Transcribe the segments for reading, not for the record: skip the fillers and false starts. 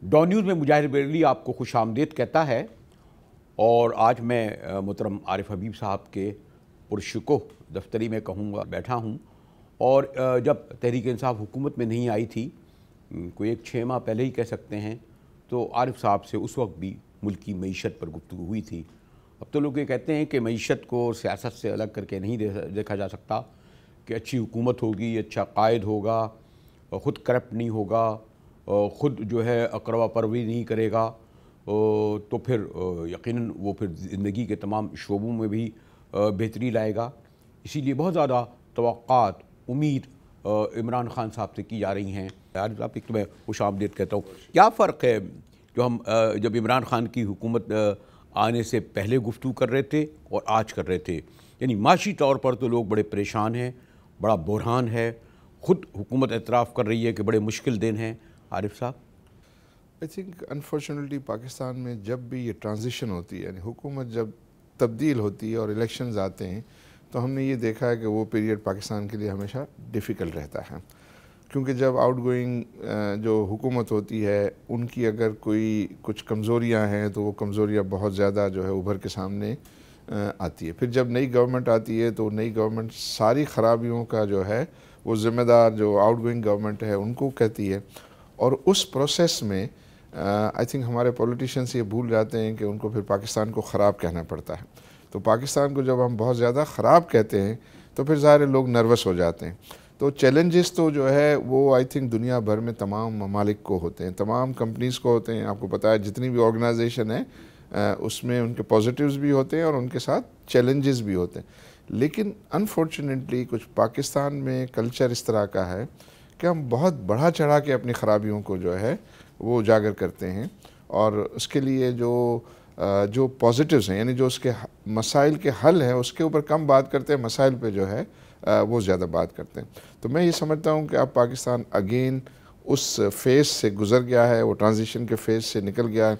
Dawn news میں مجاہد بریلوی آپ کو خوش آمدید کہتا ہے، اور آج میں محترم عارف حبیب صاحب کے پرشکوہ دفتری میں کہوں گا بیٹھا ہوں، اور جب تحریک انصاف حکومت میں نہیں آئی تھی، کوئی 6 ماہ پہلے ہی کہہ سکتے ہیں، تو عارف صاحب سے اس وقت بھی ملکی معیشت پر گفتگو ہوئی تھی۔ اب تو لوگ یہ کہتے ہیں کہ معیشت کو سیاست سے الگ کر کے نہیں دیکھا جا سکتا، کہ اچھی حکومت ہوگی، اچھا قائد ہوگا، خود کرپٹ نہیں ہوگا، خود جو ہے اقربا پروری نہیں کرے گا، تو پھر یقیناً وہ پھر زندگی کے تمام شعبوں میں بھی بہتری لائے گا۔ اسی لیے بہت زیادہ توقعات، امید عمران خان صاحب سے کی جا رہی ہیں۔ عارف صاحب ایک تو میں خوش آمدید کہتا ہوں، کیا فرق ہے جو ہم جب عمران خان کی حکومت آنے سے پہلے گفتگو کر رہے تھے اور آج کر رہے تھے؟ یعنی معاشی طور پر تو لوگ بڑے پریشان ہیں، بڑا بحران ہے، خود حکومت اعتراف کر رہی ہے کہ بڑے مشکل دن ہیں۔ عارف صاحب، آئی تھنک انفارچونیٹلی پاکستان میں جب بھی یہ ٹرانزیشن ہوتی ہے، یعنی حکومت جب تبدیل ہوتی ہے اور الیکشنز آتے ہیں، تو ہم نے یہ دیکھا ہے کہ وہ پیریڈ پاکستان کے لیے ہمیشہ ڈیفیکلٹ رہتا ہے، کیونکہ جب آؤٹ گوئنگ جو حکومت ہوتی ہے ان کی اگر کوئی کچھ کمزوریاں ہیں تو وہ کمزوریاں بہت زیادہ جو ہے ابھر کے سامنے آتی ہے۔ پھر جب نئی گورنمنٹ آتی ہے تو نئی گورنمنٹ ساری خرابیوں کا جو ہے وہ ذمہ دار جو آؤٹ گوئنگ گورنمنٹ ہے ان کو کہتی ہے، اور اس پروسیس میں آئی تھنک ہمارے پولیٹیشینس یہ بھول جاتے ہیں کہ ان کو پھر پاکستان کو خراب کہنا پڑتا ہے۔ تو پاکستان کو جب ہم بہت زیادہ خراب کہتے ہیں تو پھر ظاہر لوگ نروس ہو جاتے ہیں۔ تو چیلنجز تو جو ہے وہ آئی تھنک دنیا بھر میں تمام ممالک کو ہوتے ہیں، تمام کمپنیز کو ہوتے ہیں۔ آپ کو پتہ ہے جتنی بھی آرگنائزیشن ہے اس میں ان کے پازیٹیوز بھی ہوتے ہیں اور ان کے ساتھ چیلنجز بھی ہوتے ہیں، لیکن انفارچونیٹلی کچھ پاکستان میں کلچر اس طرح کا ہے کہ ہم بہت بڑھا چڑھا کے اپنی خرابیوں کو جو ہے وہ اجاگر کرتے ہیں، اور اس کے لیے جو پازیٹیوز ہیں، یعنی جو اس کے مسائل کے حل ہیں اس کے اوپر کم بات کرتے ہیں، مسائل پہ جو ہے وہ زیادہ بات کرتے ہیں۔ تو میں یہ سمجھتا ہوں کہ اب پاکستان اگین اس فیز سے گزر گیا ہے، وہ ٹرانزیشن کے فیز سے نکل گیا ہے،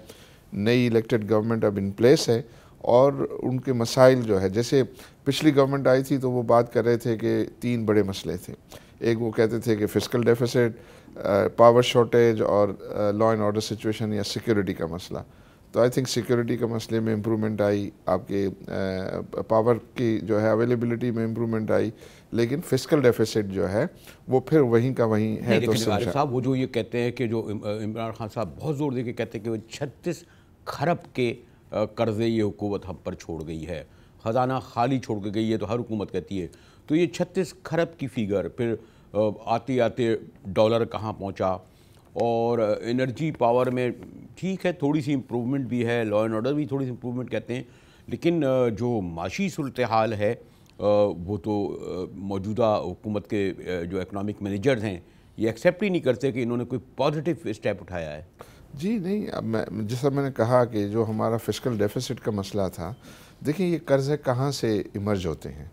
نئی الیکٹڈ گورنمنٹ اب ان پلیس ہے، اور ان کے مسائل جو ہے، جیسے پچھلی گورنمنٹ آئی تھی تو وہ بات کر رہے تھے کہ 3 بڑے مسئلے تھے۔ ایک وہ کہتے تھے کہ فسکل ڈیفیسٹ، پاور شارٹیج، اور لا اینڈ آرڈر سچویشن یا سیکیورٹی کا مسئلہ۔ تو آئی تھنک سیکیورٹی کا مسئلے میں امپرومنٹ آئی، آپ کے پاور کی جو ہے اویلیبلٹی میں امپرومنٹ آئی، لیکن فسکل ڈیفیسٹ جو ہے وہ پھر وہیں کا وہیں ہے۔ تو لیکن عارف صاحب، وہ جو یہ کہتے ہیں کہ جو عمران خان صاحب بہت زور دے کے کہتے ہیں کہ وہ 36 کھرب کے قرضے یہ حکومت ہم پر چھوڑ گئی ہے، خزانہ خالی چھوڑ کے گئی ہے، تو ہر حکومت کہتی ہے، تو یہ 36 کھرب کی فیگر پھر آتے آتے ڈالر کہاں پہنچا، اور انرجی پاور میں ٹھیک ہے تھوڑی سی امپرومنٹ بھی ہے، لا اینڈ آرڈر بھی تھوڑی سی امپرومنٹ کہتے ہیں، لیکن جو معاشی صورتحال ہے وہ تو موجودہ حکومت کے جو اکنامک مینیجرز ہیں یہ ایکسیپٹ ہی نہیں کرتے کہ انہوں نے کوئی پازیٹیو اسٹیپ اٹھایا ہے۔ جی نہیں، اب جیسا میں نے کہا کہ جو ہمارا فسکل ڈیفیسٹ کا مسئلہ تھا، دیکھیں یہ قرضے کہاں سے ایمرج ہوتے ہیں۔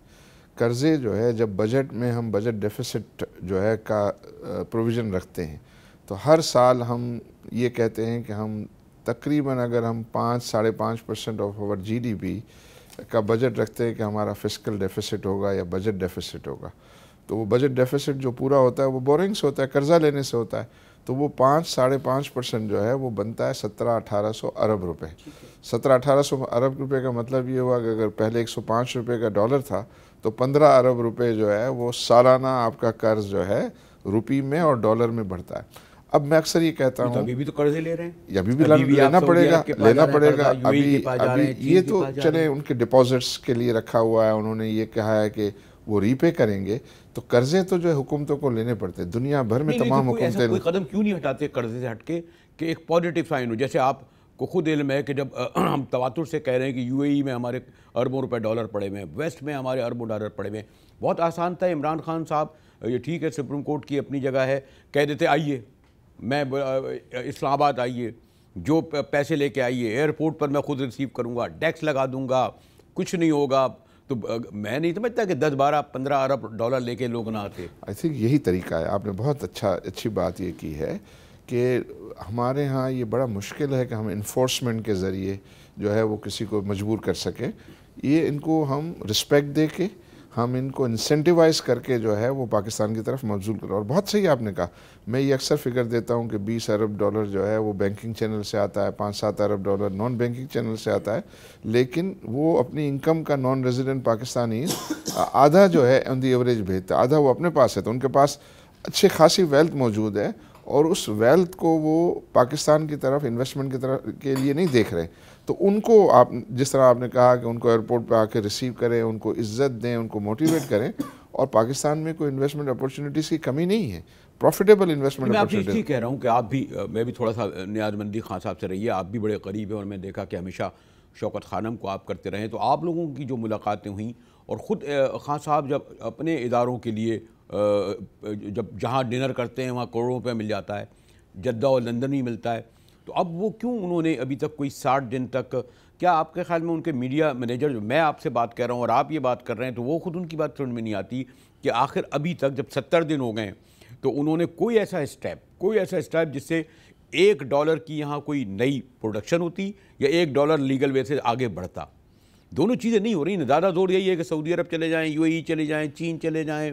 قرضے جو ہے جب بجٹ میں ہم بجٹ ڈیفیسٹ جو ہے کا پروویژن رکھتے ہیں، تو ہر سال ہم یہ کہتے ہیں کہ ہم تقریباً اگر ہم 5-5.5% of over G D P کا بجٹ رکھتے ہیں کہ ہمارا فسکل ڈیفیسٹ ہوگا یا بجٹ ڈیفیسٹ ہوگا، تو وہ بجٹ ڈیفیسٹ جو پورا ہوتا ہے وہ بورنگ سے ہوتا ہے، قرضہ لینے سے ہوتا ہے، تو وہ 5-5.5% جو ہے وہ بنتا ہے 1700-1800 ارب روپے۔ 1700-1800 ارب روپے کا مطلب یہ ہوا کہ اگر پہلے 105 روپے کا ڈالر تھا تو 15 ارب روپے جو ہے وہ سالانہ آپ کا قرض جو ہے روپی میں اور ڈالر میں بڑھتا ہے۔ اب میں اکثر یہ کہتا ہوں ابھی بھی تو قرضے لے رہے ہیں، ابھی بھی لینا پڑے گا، ابھی یہ تو چلے ان کے ڈپازٹس کے لیے رکھا ہوا ہے، انہوں نے یہ کہا ہے کہ وہ ری پے کریں گے، تو قرضے تو جو ہے حکومتوں کو لینے پڑتے ہیں، دنیا بھر میں تمام حکومتیں۔ کوئی قدم کیوں نہیں ہٹاتے قرضے سے ہٹ کے کہ ایک پازیٹیو سائن ہو؟ جیسے آپ کو خود علم ہے کہ جب ہم تواتر سے کہہ رہے ہیں کہ یو اے ای میں ہمارے اربوں روپے ڈالر پڑے ہوئے ہیں، ویسٹ میں ہمارے اربوں ڈالر پڑے ہوئے ہیں، بہت آسان تھا عمران خان صاحب، یہ ٹھیک ہے سپریم کورٹ کی اپنی جگہ ہے، کہہ دیتے آئیے میں اسلام آباد، آئیے جو پیسے لے کے آئیے، ایئرپورٹ پر میں خود ریسیو کروں گا، ٹیکس لگا دوں گا، کچھ نہیں ہوگا۔ تو میں نہیں سمجھتا کہ 10-12-15 ارب ڈالر لے کے لوگ نہ آتے۔ آئی تھنک یہی طریقہ ہے، آپ نے بہت اچھی بات یہ کی ہے کہ ہمارے ہاں یہ بڑا مشکل ہے کہ ہم انفورسمنٹ کے ذریعے جو ہے وہ کسی کو مجبور کر سکیں۔ یہ ان کو ہم رسپیکٹ دے کے ہم ان کو انسینٹیوائز کر کے جو ہے وہ پاکستان کی طرف مبذول کریں. اور بہت صحیح آپ نے کہا, میں یہ اکثر فکر دیتا ہوں کہ 20 ارب ڈالر جو ہے وہ بینکنگ چینل سے آتا ہے, 5-7 ارب ڈالر نان بینکنگ چینل سے آتا ہے, لیکن وہ اپنی انکم کا نان ریزیڈنٹ پاکستانی آدھا جو ہے آن دی ایوریج بھیجتا ہے, آدھا وہ اپنے پاس ہے. تو ان کے پاس اچھی خاصی ویلتھ موجود ہے, اور اس ویلتھ کو وہ پاکستان کی طرف انویسٹمنٹ کی طرف کے لیے نہیں دیکھ رہے. تو ان کو آپ جس طرح آپ نے کہا کہ ان کو ایئرپورٹ پہ آ کے ریسیو کریں, ان کو عزت دیں, ان کو موٹیویٹ کریں. اور پاکستان میں کوئی انویسٹمنٹ اپورچونیٹیز کی کمی نہیں ہے, پروفیٹیبل انویسٹمنٹ اپورچونیٹیز. میں آپ سے کہہ رہا ہوں کہ آپ بھی, میں بھی تھوڑا سا نیاز مندی خان صاحب سے رہی ہے, آپ بھی بڑے قریب ہیں, اور میں دیکھا کہ ہمیشہ شوکت خانم کو آپ کرتے رہیں. تو آپ لوگوں کی جو ملاقاتیں ہوئیں, اور خود خان صاحب جب اپنے اداروں کے لیے جب جہاں ڈنر کرتے ہیں وہاں کروڑوں روپے مل جاتا ہے, جدہ اور لندن بھی ملتا ہے, تو اب وہ کیوں انہوں نے ابھی تک کوئی 60 دن تک, کیا آپ کے خیال میں ان کے میڈیا منیجر, جو میں آپ سے بات کر رہا ہوں اور آپ یہ بات کر رہے ہیں, تو وہ خود ان کی بات سمجھ میں نہیں آتی کہ آخر ابھی تک جب 70 دن ہو گئے تو انہوں نے کوئی ایسا اسٹیپ جس سے $1 کی یہاں کوئی نئی پروڈکشن ہوتی یا $1 لیگل وے سے آگے بڑھتا. دونوں چیزیں نہیں ہو رہی. زیادہ زور یہی ہے کہ سعودی عرب چلے جائیں, UAE چلے جائیں, چین چلے جائیں,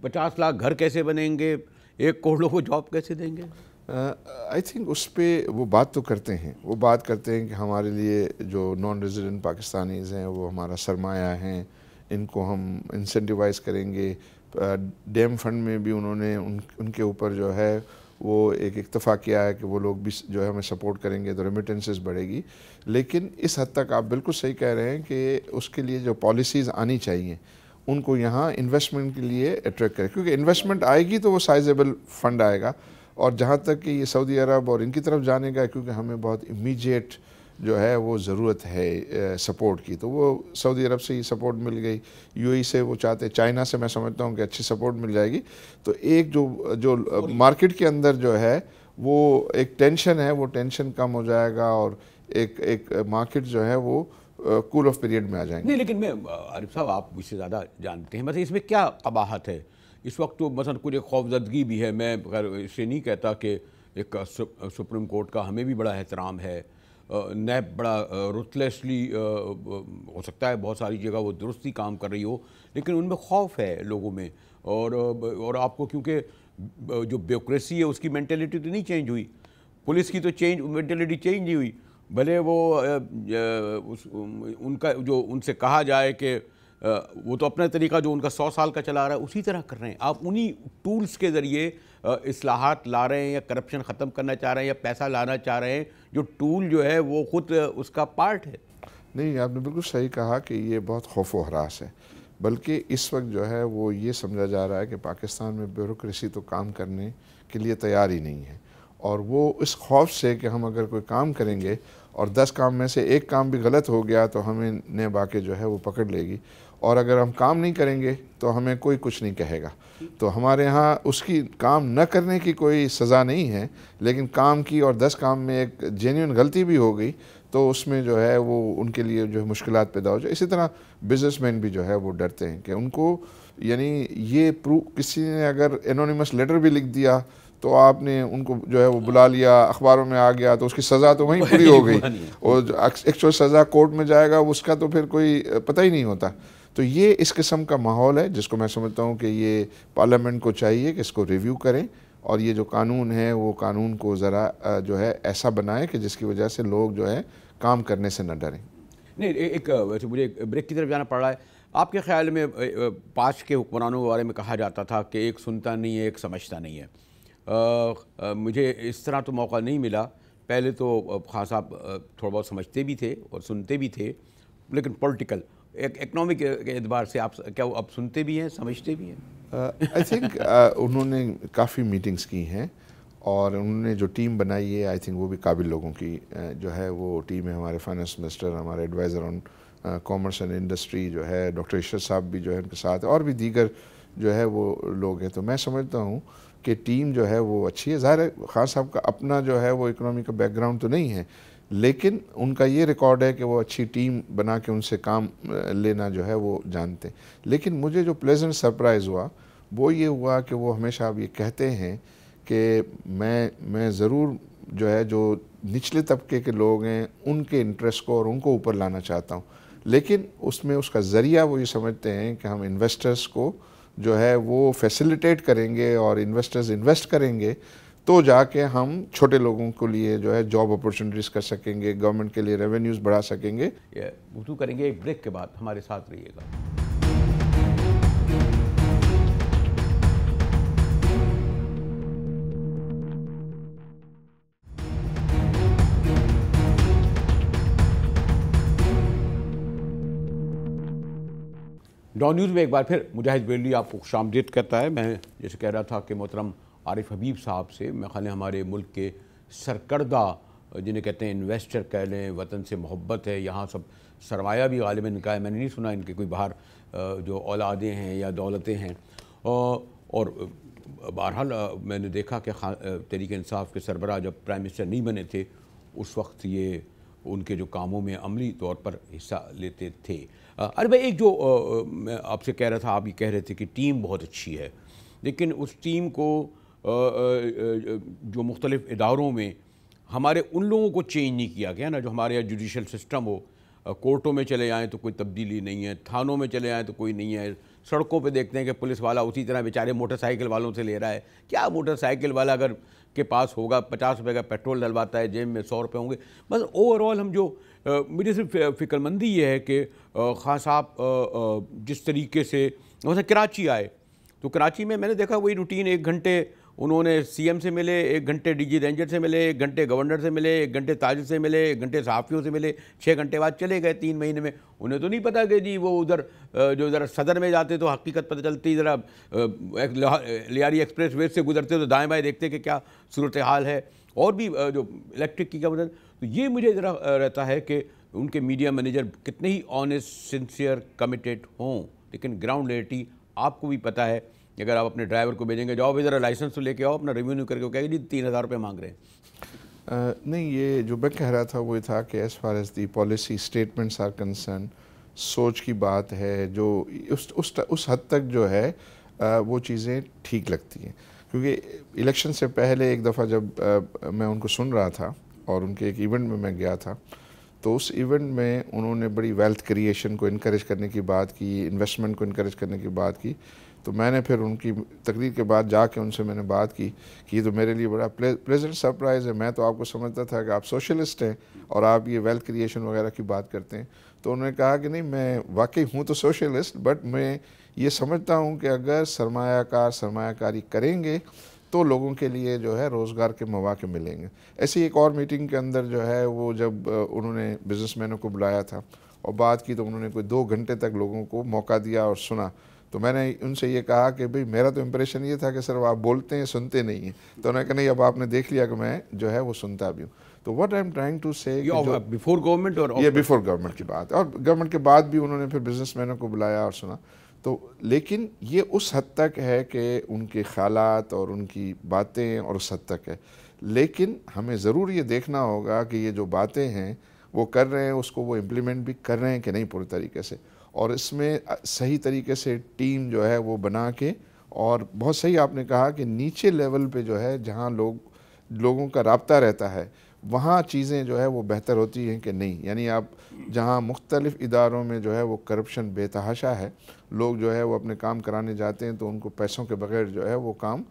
50 لاکھ گھر کیسے بنیں گے, 1 کروڑ لوگوں کو جاب کیسے دیں گے. آئی تھنک اس پہ وہ بات تو کرتے ہیں, وہ بات کرتے ہیں کہ ہمارے لیے جو نان ریزیڈنٹ پاکستانیز ہیں وہ ہمارا سرمایہ ہیں, ان کو ہم انسینٹیوائز کریں گے. ڈیم فنڈ میں بھی انہوں نے ان کے اوپر جو ہے وہ ایک اتفاق کیا ہے کہ وہ لوگ بھی جو ہے ہمیں سپورٹ کریں گے تو ریمیٹنسز بڑھے گی. لیکن اس حد تک آپ بالکل صحیح کہہ رہے ہیں کہ اس کے لیے جو پالیسیز آنی چاہیے ان کو یہاں انویسٹمنٹ کے لیے اٹریکٹ کریں, کیونکہ انویسٹمنٹ آئے گی تو وہ سائزیبل فنڈ آئے گا. اور جہاں تک کہ یہ سعودی عرب اور ان کی طرف جانے کا, کیونکہ ہمیں بہت امیجیٹ جو ہے وہ ضرورت ہے سپورٹ کی, تو وہ سعودی عرب سے ہی سپورٹ مل گئی, UAE سے وہ چاہتے, چائنا سے میں سمجھتا ہوں کہ اچھی سپورٹ مل جائے گی. تو ایک جو مارکیٹ کے اندر جو ہے وہ ایک ٹینشن ہے, وہ ٹینشن کم ہو جائے گا, اور ایک مارکیٹ جو ہے وہ کول آف پیریڈ میں آ جائیں گے. نہیں, لیکن میں عارف صاحب آپ مجھ سے زیادہ جانتے ہیں, مثلا اس میں کیا قباحت ہے اس وقت؟ تو مثلا کچھ ایک خوفزدگی بھی ہے. میں اسے نہیں کہتا کہ ایک سپریم کورٹ کا ہمیں بھی بڑا احترام ہے, نیب بڑا رuthlessly ہو سکتا ہے بہت ساری جگہ وہ درستی کام کر رہی ہو, لیکن ان میں خوف ہے لوگوں میں. اور آپ کو کیونکہ جو بیوکریسی ہے اس کی مینٹلٹی تو نہیں چینج ہوئی, پولیس کی تو مینٹلٹی چینج نہیں ہوئی, بھلے وہ ان کا جو ان سے کہا جائے کہ وہ تو اپنا طریقہ جو ان کا 100 سال کا چلا آ رہا ہے اسی طرح کر رہے ہیں. آپ انہی ٹولز کے ذریعے اصلاحات لا رہے ہیں, یا کرپشن ختم کرنا چاہ رہے ہیں, یا پیسہ لانا چاہ رہے ہیں, جو ٹول جو ہے وہ خود اس کا پارٹ ہے. نہیں, آپ نے بالکل صحیح کہا کہ یہ بہت خوف و ہراس ہے, بلکہ اس وقت جو ہے وہ یہ سمجھا جا رہا ہے کہ پاکستان میں بیوروکریسی تو کام کرنے کے لیے تیار ہی نہیں ہے. اور وہ اس خوف سے کہ ہم اگر کوئی کام کریں گے اور 10 کام میں سے ایک کام بھی غلط ہو گیا تو ہمیں نیب آ کے جو ہے وہ پکڑ لے گی, اور اگر ہم کام نہیں کریں گے تو ہمیں کوئی کچھ نہیں کہے گا. تو ہمارے ہاں اس کی کام نہ کرنے کی کوئی سزا نہیں ہے, لیکن کام کی اور 10 کام میں ایک جینیون غلطی بھی ہو گئی تو اس میں جو ہے وہ ان کے لیے جو ہے مشکلات پیدا ہو جائے. اسی طرح بزنس مین بھی جو ہے وہ ڈرتے ہیں کہ ان کو, یعنی یہ کسی نے اگر انونیمس لیٹر بھی لکھ دیا تو آپ نے ان کو جو ہے وہ بلا لیا, اخباروں میں آ گیا, تو اس کی سزا تو وہیں پوری ہو گئی, اور ایکچوئل سزا کورٹ میں جائے گا اس کا تو پھر کوئی پتہ ہی نہیں ہوتا. تو یہ اس قسم کا ماحول ہے جس کو میں سمجھتا ہوں کہ یہ پارلیمنٹ کو چاہیے کہ اس کو ریویو کریں, اور یہ جو قانون ہے وہ قانون کو ذرا جو ہے ایسا بنائے کہ جس کی وجہ سے لوگ جو ہے کام کرنے سے نہ ڈریں. نہیں, ایک ویسے مجھے ایک بریک کی طرف جانا پڑ رہا ہے. آپ کے خیال میں 5 کے حکمرانوں کے بارے میں کہا جاتا تھا کہ ایک سنتا نہیں ہے, ایک سمجھتا نہیں ہے. مجھے اس طرح تو موقع نہیں ملا. پہلے تو خان صاحب تھوڑا بہت سمجھتے بھی تھے اور سنتے بھی تھے, لیکن پولیٹیکل اکنامک کے اعتبار سے آپ کیا اب سنتے بھی ہیں, سمجھتے بھی ہیں؟ آئی تھنک انہوں نے کافی میٹنگز کی ہیں, اور انہوں نے جو ٹیم بنائی ہے آئی تھنک وہ بھی قابل لوگوں کی جو ہے وہ ٹیم ہے. ہمارے فائنانس منسٹر, ہمارے adviser on commerce and industry جو ہے ڈاکٹر اشرت صاحب بھی جو ہے ان کے ساتھ, اور بھی دیگر جو ہے وہ لوگ ہیں. تو میں سمجھتا ہوں کہ ٹیم جو ہے وہ اچھی ہے. ظاہر ہے خان صاحب کا اپنا جو ہے وہ اکنامی کا بیک گراؤنڈ تو نہیں ہے, لیکن ان کا یہ ریکارڈ ہے کہ وہ اچھی ٹیم بنا کے ان سے کام لینا جو ہے وہ جانتے ہیں. لیکن مجھے جو پلیزنٹ سرپرائز ہوا وہ یہ ہوا کہ وہ ہمیشہ اب یہ کہتے ہیں کہ میں ضرور جو ہے جو نچلے طبقے کے لوگ ہیں ان کے انٹرسٹ کو اور ان کو اوپر لانا چاہتا ہوں, لیکن اس میں اس کا ذریعہ وہ یہ سمجھتے ہیں کہ ہم انویسٹرز کو جو ہے وہ فیسیلیٹیٹ کریں گے اور انویسٹرز انویسٹ کریں گے تو جا کے ہم چھوٹے لوگوں کے لیے جو ہے جاب اپورچونیٹیز کر سکیں گے، گورنمنٹ کے لیے ریونیوز بڑھا سکیں گے۔ گفتگو کریں گے ایک بریک کے بعد، ہمارے ساتھ رہیے گا۔ ڈان نیوز میں ایک بار پھر مجاہد بریلوی آپ کو خوش آمدید کرتا ہے۔ میں جیسے کہہ رہا تھا کہ محترم عارف حبیب صاحب سے میں خیال ہے ہمارے ملک کے سرکردہ جنہیں کہتے ہیں انویسٹر کہہ لیں، وطن سے محبت ہے، یہاں سب سرمایہ بھی غالباً ان کا ہے، میں نے نہیں سنا ان کے کوئی باہر جو اولادیں ہیں یا دولتیں ہیں، اور بہرحال میں نے دیکھا کہ تحریک انصاف کے سربراہ جب پرائم منسٹر نہیں بنے تھے اس وقت یہ ان کے جو کاموں میں عملی طور پر حصہ لیتے تھے۔ ارے بھائی ایک جو میں آپ سے کہہ رہا تھا، آپ یہ کہہ رہے تھے کہ ٹیم بہت اچھی ہے، لیکن اس ٹیم کو جو مختلف اداروں میں ہمارے ان لوگوں کو چینج نہیں کیا گیا نا، جو ہمارے یہاں جوڈیشل سسٹم ہو، کورٹوں میں چلے آئیں تو کوئی تبدیلی نہیں ہے، تھانوں میں چلے آئیں تو کوئی نہیں ہے، سڑکوں پہ دیکھتے ہیں کہ پولیس والا اسی طرح بیچارے موٹر سائیکل والوں سے لے رہا ہے۔ کیا موٹر سائیکل والا اگر کے پاس ہوگا 50 روپے کا پیٹرول ڈلواتا ہے، جیب میں 100 روپے ہوں گے۔ بس اوور آل ہم جو مجھے صرف فکر مندی یہ ہے کہ خان صاحب جس طریقے سے مثلا کراچی آئے تو کراچی میں نے دیکھا وہی روٹین، 1 گھنٹے انہوں نے سی ایم سے ملے، 1 گھنٹے ڈی جی رینجر سے ملے، 1 گھنٹے گورنر سے ملے، 1 گھنٹے تاجر سے ملے، 1 گھنٹے صحافیوں سے ملے، 6 گھنٹے بعد چلے گئے 3 مہینے میں۔ انہیں تو نہیں پتا کہ جی وہ ادھر جو ذرا صدر میں جاتے تو حقیقت پتہ چلتی، ذرا لیاری ایکسپریس وے سے گزرتے تو دائیں بائیں دیکھتے کہ کیا صورتحال ہے، اور بھی جو الیکٹرک کی کیا مدد۔ تو یہ مجھے ذرا رہتا ہے کہ ان کے میڈیا مینیجر کتنے ہی آنیسٹ، سنسیئر، کمیٹیڈ ہوں، لیکن گراؤنڈ ریئلٹی آپ کو بھی پتہ ہے کہ اگر آپ اپنے ڈرائیور کو بھیجیں گے، جاؤ بھی ذرا لائسنس تو لے کے آؤ، اپنا ریونیو کر کے، وہ کہے گا جی 3000 روپے مانگ رہے ہیں۔ نہیں، یہ جو میں کہہ رہا تھا وہ تھا کہ as far as the policy statements are concern, سوچ کی بات ہے، جو اس حد تک جو ہے وہ چیزیں ٹھیک لگتی ہیں، کیونکہ الیکشن سے پہلے ایک دفعہ جب میں ان کو سن رہا تھا اور ان کے ایک ایونٹ میں گیا تھا، تو اس ایونٹ میں انہوں نے بڑی ویلتھ کریشن کو انکریج کرنے کی بات کی، انویسٹمنٹ کو انکریج کرنے کی بات کی۔ تو میں نے پھر ان کی تقریر کے بعد جا کے ان سے میں نے بات کی کہ یہ تو میرے لیے بڑا پلیزنٹ سرپرائز ہے، میں تو آپ کو سمجھتا تھا کہ آپ سوشلسٹ ہیں اور آپ یہ ویلتھ کریشن وغیرہ کی بات کرتے ہیں۔ تو انہوں نے کہا کہ نہیں، میں واقعی ہوں تو سوشلسٹ، بٹ میں یہ سمجھتا ہوں کہ اگر سرمایہ کار سرمایہ کاری کریں گے تو لوگوں کے لیے جو ہے روزگار کے مواقع ملیں گے۔ ایسی ایک اور میٹنگ کے اندر جو ہے وہ جب انہوں نے بزنس مینوں کو بلایا تھا اور بات کی تو انہوں نے کوئی 2 گھنٹے تک لوگوں کو موقع دیا اور سنا۔ تو میں نے ان سے یہ کہا کہ بھئی میرا تو امپریشن یہ تھا کہ صرف آپ بولتے ہیں، سنتے نہیں ہیں۔ تو انہوں نے کہا نہیں، اب آپ نے دیکھ لیا کہ میں جو ہے وہ سنتا بھی ہوں۔ تو what I'm trying to say before government اور یہ بیفور گورنمنٹ کی بات، اور گورنمنٹ کے بعد بھی انہوں نے پھر بزنس مینوں کو بلایا اور سنا۔ تو لیکن یہ اس حد تک ہے کہ ان کے خیالات اور ان کی باتیں اور اس حد تک ہے، لیکن ہمیں ضرور یہ دیکھنا ہوگا کہ یہ جو باتیں ہیں وہ کر رہے ہیں، اس کو وہ امپلیمنٹ بھی کر رہے ہیں کہ نہیں پورے طریقے سے، اور اس میں صحیح طریقے سے ٹیم جو ہے وہ بنا کے، اور بہت صحیح آپ نے کہا کہ نیچے لیول پہ جو ہے جہاں لوگوں کا رابطہ رہتا ہے وہاں چیزیں جو ہے وہ بہتر ہوتی ہیں کہ نہیں، یعنی آپ جہاں مختلف اداروں میں جو ہے وہ کرپشن بے تحاشا ہے، لوگ جو ہے وہ اپنے کام کرانے جاتے ہیں تو ان کو پیسوں کے بغیر جو ہے وہ کام